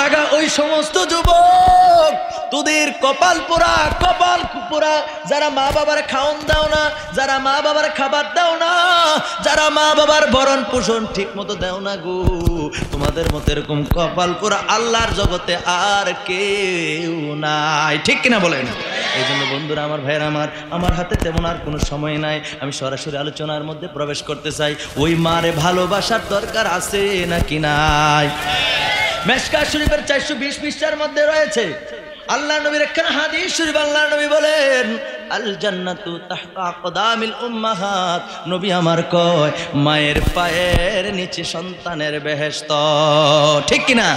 দুর্ভাগা ওই সমস্ত যুবক, তোদের কপাল পোড়া যারা মা বাবার খাওন দাও না, যারা মা বাবার খাবার দাও না, যারা মা বাবার ভরণ পোষণ ঠিক মতো দাও না গো, তোমাদের মতো এরকম কপাল পোড়া আল্লাহর জগতে আর কেউ নাই। ঠিক কিনা বলেন? এই জন্য বন্ধুরা আমার, ভাইয়ের আমার হাতে তেমন আর কোনো সময় নাই, আমি সরাসরি আলোচনার মধ্যে প্রবেশ করতে চাই। ওই মারে ভালোবাসার দরকার আছে নাকি নাই? মেশকাত শরীফের 420 পৃষ্ঠার মধ্যে রয়েছে আল্লাহ নবীর একখানা হাদিস শরীফ। আল্লাহ নবী বলেন, আল জান্নাতু তাহতা আকদামিল উম্মাহাত। নবী আমার কয়, মায়ের পায়ের নিচে সন্তানের বেহেশত। ঠিক কিনা?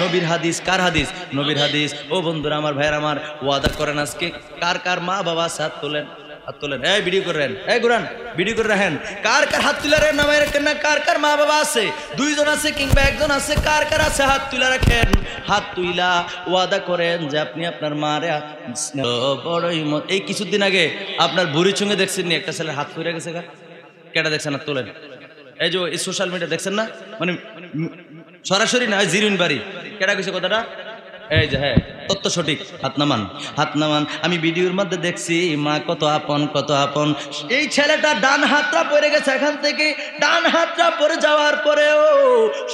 নবীর হাদিস। কার হাদিস? নবীর হাদিস। ও বন্ধুরা আমার, ভাইয়ের আমার, ওয়াদা করেন আজকে কার কার মা বাবা হাত তোলেন, হাত তোলেন। এই ভিডিও করেন, এই গুরান ভিডিও করে রাখেন। কার কার হাত তুলে রাখেন? নামায় রাখেন না? কার কার মা বাবা আছে? দুইজন আছে কিংবা একজন আছে? কার কার আছে? হাত তুলে রাখেন। হাত তুইলা ওয়াদা করেন যে আপনি আপনার মারে বড়ই এই কিছুদিন আগে আপনার বুড়ি চুঙ্গে দেখছেন নি একটা ছেলের হাত ফুরে গেছে? কেটা দেখছেন? হাত তোলেন। এই যে এই সোশ্যাল মিডিয়া দেখছেন না, মানে সরাসরি না, জিরুন বাড়ি কেটা গেছে কথাটা? এই যে হ্যাঁ, তত্ত্ব সঠিক। হাত নামান, হাত নামান। আমি ভিডিওর মধ্যে দেখছি মা কত আপন, কত আপন। এই ছেলেটা ডান হাতটা পড়ে গেছে, এখান থেকে ডান হাতটা পড়ে যাওয়ার পরেও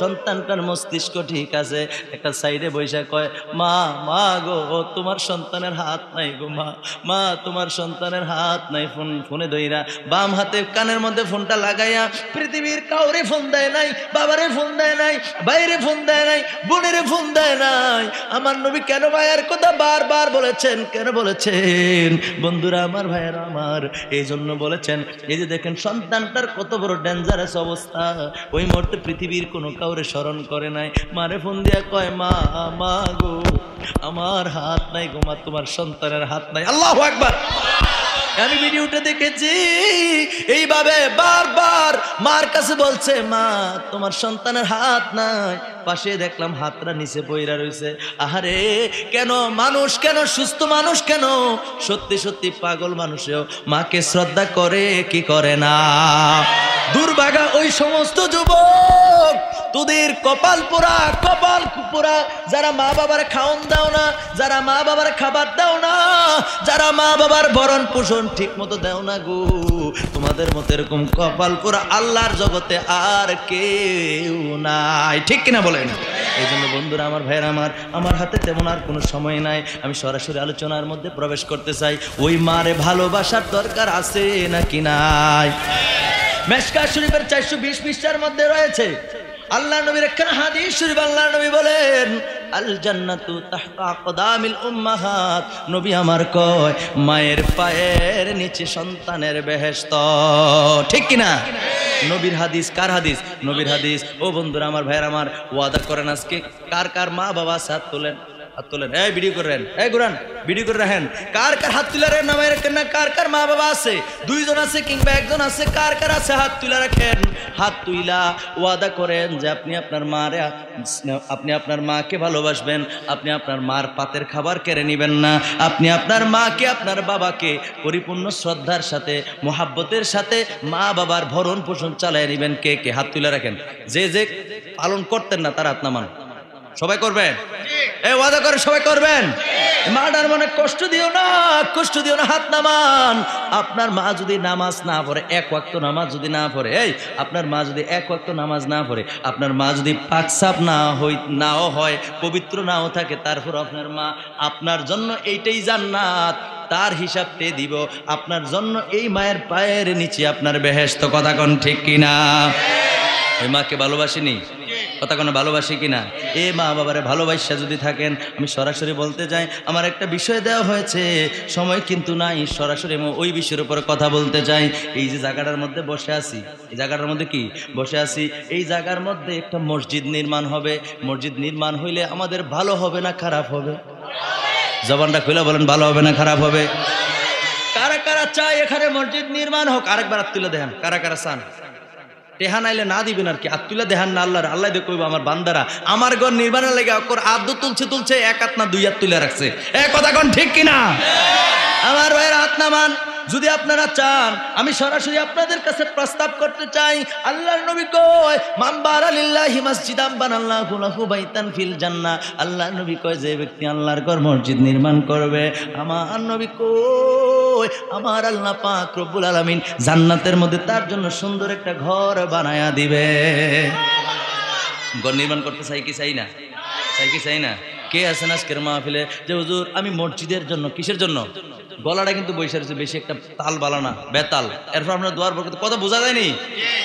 সন্তানটার মস্তিষ্ক ঠিক আছে। একটা সাইডে বৈশা কয়, মা মা গো, তোমার সন্তানের হাত নাই গো, মা মা তোমার সন্তানের হাত নাই। ফোনে ধইরা বাম হাতে কানের মধ্যে ফোনটা লাগাইয়া পৃথিবীর কাউরে ফোন দেয় নাই, বাবারে ফোন দেয় নাই, বাইরে ফোন দেয় নাই, বোনেরে ফোন দেয় নাই। আমার নবী কেন ভাইয়ের কথা বারবার বলেছেন? কেন বলেছেন? বন্ধুরা আমার, ভাইয়ের আমার, এই জন্য বলেছেন, এই যে দেখেন সন্তানটার কত বড় ডেঞ্জারাস অবস্থা। ওই মুহূর্তে পৃথিবীর কোনো কাউরে স্মরণ করে নাই, মারে ফোন দিয়া কয়, মা মা গো, আমার হাত নাই গো, মা তোমার সন্তানের হাত নাই। আল্লাহু আকবার। আমি ভিডিওটা দেখেছি, এইভাবে বারবার মার কাছে বলছে, মা তোমার সন্তানের হাত নাই। পাশে দেখলাম হাতটা নিচে পইরা রয়েছে। আহারে, কেন মানুষ, কেন সুস্থ মানুষ, কেন সত্যি সত্যি পাগল মানুষেও মাকে শ্রদ্ধা করে কি করে না? দুর্ভাগা ওই সমস্ত যুবক, তোদের কপাল পোড়া যারা মা বাবার খাওন দাও না, যারা মা বাবার খাবার দাও না, যারা মা বাবার ভরণ পোষণ ঠিক মতো দাও না গো, তোমাদের মতো এরকম কপাল পোড়া আল্লাহর জগতে আর কেউ নাই। ঠিক কিনা বলেন? এই জন্য বন্ধুরা আমার, ভাইয়ের আমার হাতে তেমন আর কোনো সময় নাই, আমি সরাসরি আলোচনার মধ্যে প্রবেশ করতে চাই। ওই মারে ভালোবাসার দরকার আছে নাকি নাই? মেশকাত শরীফের 420 পৃষ্ঠার মধ্যে রয়েছে আল্লাহ নবীর একখানা হাদিস শরীফ। আল্লাহ নবী বলেন, আল জান্নাতু তাহতা আকদামিল উম্মাহাত। নবী আমার কয়, মায়ের পায়ের নিচে সন্তানের বেহেশত। ঠিক কিনা? নবীর হাদিস। কার হাদিস? নবীর হাদিস। ও বন্ধুরা আমার, ভাইয়ের আমার, ওয়াদা করেন আজকে কার কার মা বাবা হাত তোলেন, হাত তোলেন। এই ভিডিও করেন, এই গুরান ভিডিও করে রাখেন। কার কার হাত তুলে রাখেন? নামায় রাখেন না? কার কার মা বাবা আছে? দুইজন আছে কিংবা একজন আছে? কার কার আছে? হাত তুলে রাখেন। হাত তুইলা ওয়াদা করেন যে আপনি আপনার মারে, আপনি আপনার মাকে ভালোবাসবেন, আপনি আপনার মার পাতের খাবার কেড়ে নিবেন না, আপনি আপনার মাকে, আপনার বাবাকে পরিপূর্ণ শ্রদ্ধার সাথে, মোহাব্বতের সাথে মা বাবার ভরণ পোষণ চালিয়ে নিবেন। কে কে হাত তুলে রাখেন? যে যে পালন করতেন না তারা হাত নামান। সবাই করবেন? এই ওয়াদা করে সবাই করবেন? মাটার মনে কষ্ট দিও না, কষ্ট দিও না, হাত নামান। আপনার মা যদি নামাজ না পড়ে, এক ওয়াক্ত নামাজ যদি না পড়ে, এই আপনার মা যদি এক ওয়াক্ত নামাজ না পড়ে, আপনার মা যদি পাকসাপ নাও হয়, পবিত্র নাও থাকে, তারপর আপনার মা আপনার জন্য এইটাই জান্নাত, তার হিসাবতে দিব। আপনার জন্য এই মায়ের পায়ের নিচে আপনার বেহেশত। কথা কোন ঠিক কিনা? ওই মাকে ভালোবাসিনি? কথা কোনো ভালোবাসি কিনা? এ মা বাবারে ভালোবাসা যদি থাকেন, আমি সরাসরি বলতে চাই, আমার একটা বিষয় দেওয়া হয়েছে, সময় কিন্তু নাই, সরাসরি ওই বিষয়ের উপরে কথা বলতে চাই। এই যে জায়গাটার মধ্যে বসে আছি, এই জায়গাটার মধ্যে কি বসে আছি, এই জায়গার মধ্যে একটা মসজিদ নির্মাণ হবে। মসজিদ নির্মাণ হইলে আমাদের ভালো হবে না খারাপ হবে? জবানটা খুলে বলেন, ভালো হবে না খারাপ হবে? কারা কারা চায় এখানে মসজিদ নির্মাণ হোক? আরেকবার হাত তুলে দেখেন, কারা কারা চান? টেহা নাইলে না দিবেন আর কি, আত্তুলা দেহান না আল্লাহর। আল্লাহ দেখো আমার বান্দারা আমার ঘর নির্মাণের লেগে আদু তুলছে এক হাত না দুই হাত তুলে রাখছে। এ কথা কোন ঠিক কিনা? আমার ভাইয়ের হাত নামান। যদি আপনারা চান আমি সরাসরি আপনাদের কাছে প্রস্তাব করতে চাই। আল্লাহর নবী কয় মান বারা লিল্লাহি মাসজিদাম বানাল্লাহু লাহু বাইতান ফিল জান্নাহ। আল্লাহর নবী কয় যে ব্যক্তি আল্লাহর ঘর মসজিদ নির্মাণ করবে, আমার নবী কয় আমার আল্লাহ পাক রব্বুল আলামিন জান্নাতের মধ্যে তার জন্য সুন্দর একটা ঘর বানায়া দিবে। ঘর নির্মাণ করতে চাই কি চাই না? চাই কি চাই না? কে আছেন আজকের মাহফিলে যে হুজুর আমি মসজিদের জন্য, কিসের জন্য? গলাটা কিন্তু বসে রয়েছে, বেশি একটা তাল বালানা বেতাল, এরপর আপনার দোয়ার পর কথা বোঝা যায়নি,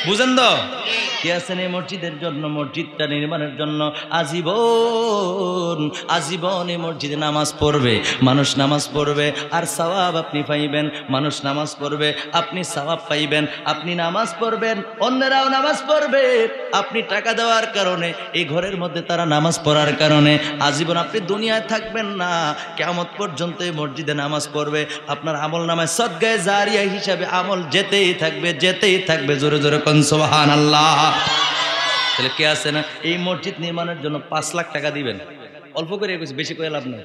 বুঝেন তো? কে আছেন এই মসজিদের জন্য, মসজিদটা নির্মাণের জন্য আজীবন আজীবন এই মসজিদে নামাজ পড়বে, মানুষ নামাজ পড়বে আর সওয়াব আপনি পাইবেন, মানুষ নামাজ পড়বে আপনি সওয়াব পাইবেন, আপনি নামাজ পড়বেন অন্যরাও নামাজ পড়বে, আপনি টাকা দেওয়ার কারণে এই ঘরের মধ্যে তারা নামাজ পড়ার কারণে আজীবন আপনি দুনিয়ায় থাকবেন না, কিয়ামত পর্যন্ত এই মসজিদে নামাজ পড়বে, আপনার আমল নামায় সদকায়ে জারিয়া হিসাবে আমল যেতেই থাকবে, যেতেই থাকবে। জোরে জোরে কোন সুবহানাল্লাহ। তাহলে কে আছে না এই মসজিদ নির্মাণের জন্য 5 লাখ টাকা দিবেন? অল্প করে বেশি করে লাভ নেই।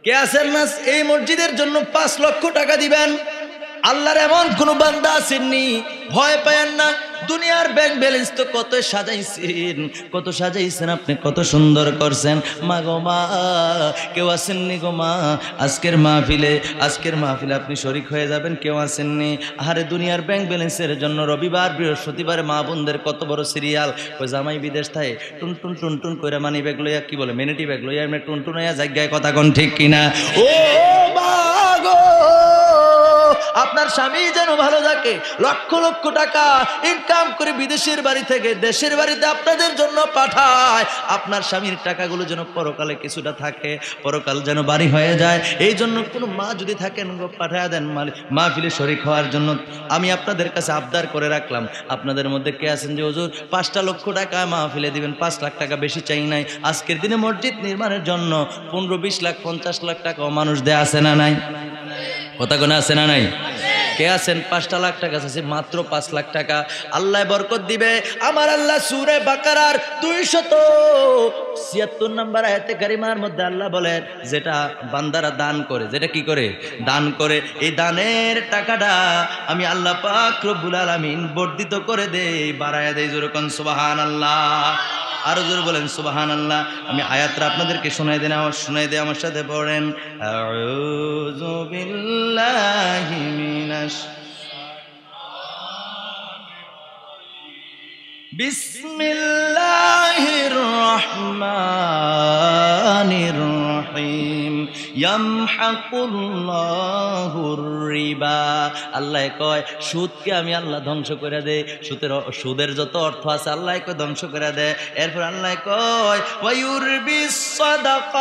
কে আছেন না এই মসজিদের জন্য 5 লক্ষ টাকা দিবেন? আল্লাহর এমন কোন বান্দা আসেননি, ভয় পায়েন না। দুনিয়ার ব্যাংক ব্যালেন্স তো কত সাজাইছেন, কত সাজাইছেন আপনি, কত সুন্দর করছেন। মা গো মা, কেউ আসেননি গো মা আজকের মাহফিলে, আজকের মাহফিলে আপনি শরীক হয়ে যাবেন, কেউ আসেননি। আরে দুনিয়ার ব্যাংক ব্যালেন্সের জন্য রবিবার বৃহস্পতিবারে মা বোনদের কত বড় সিরিয়াল, ওই জামাই বিদেশ থাকে টুনটুন টুনটুন করে মানি ব্যাগ লইয়া, কি বলে মেনিটি ব্যাগ লইয়া এমনি টুনটুন হইয়া জায়গায় কথা কোন ঠিক কিনা? ও মা গো, আপনার স্বামী যেন ভালো থাকে, লক্ষ লক্ষ টাকা ইনকাম করে বিদেশের বাড়ি থেকে দেশের বাড়িতে আপনাদের জন্য পাঠায়, আপনার স্বামীর টাকাগুলো যেন পরকালে কিছুটা থাকে, পরকাল যেন বাড়ি হয়ে যায়। এই জন্য কোনো মা যদি থাকেন গো পাঠায় দেন মাহফিলে শরীক হওয়ার জন্য। আমি আপনাদের কাছে আবদার করে রাখলাম, আপনাদের মধ্যে কে আছেন যে হুজুর 5 লক্ষ টাকা মাহফিলে দিবেন? 5 লাখ টাকা বেশি চাই নাই, আজকের দিনে মসজিদ নির্মাণের জন্য 15-20 লাখ 50 লাখ টাকাও মানুষ দেয়া আছে না নাই? কথা কোন আছে না নাই? কে আছেন 5 লাখ টাকা আছে? মাত্র 5 লাখ টাকা আল্লাহ বরকত দিবে। আমার আল্লাহ সূরা বাকারার 276 নম্বর আয়াতে কারিমার মধ্যে আল্লাহ বলেন, যেটা বান্দারা দান করে, যেটা কি করে দান করে, এই দানের টাকাটা আমি আল্লাহ পাক রব্বুল আলামিন বর্ধিত করে দেই, বাড়ায়া দেই। জোরে কোন সুবহানাল্লাহ। আরো জোরে বলেন সুবহানাল্লাহ। আমি আয়াতটা আপনাদেরকে শোনাই দেই, আমার সাথে পড়েন। আউযু বিল্লাহি মিনাশ বিসমিল্লাহির রহমানির রহিম। ইয়ামহাকুল্লাহুর রিবা। আল্লাহ কয় সুদকে আমি আল্লাহ ধ্বংস করে দেই, সুদের যত অর্থ আছে আল্লাহ কয় ধ্বংস করে দেয়। এরপর আল্লাহ কয় ওয়ায়ুরবিস সাদাকাত।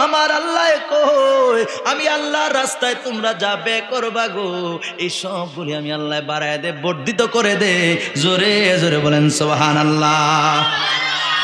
আমার আল্লাহ কয় আমি আল্লাহর রাস্তায় তোমরা যা ব্যয় করবা গো, এই সবগুলি আমি আল্লাহ বাড়ায় দে, বর্ধিত করে দে। জোরে জোরে বলেন সুবহানাল্লাহ।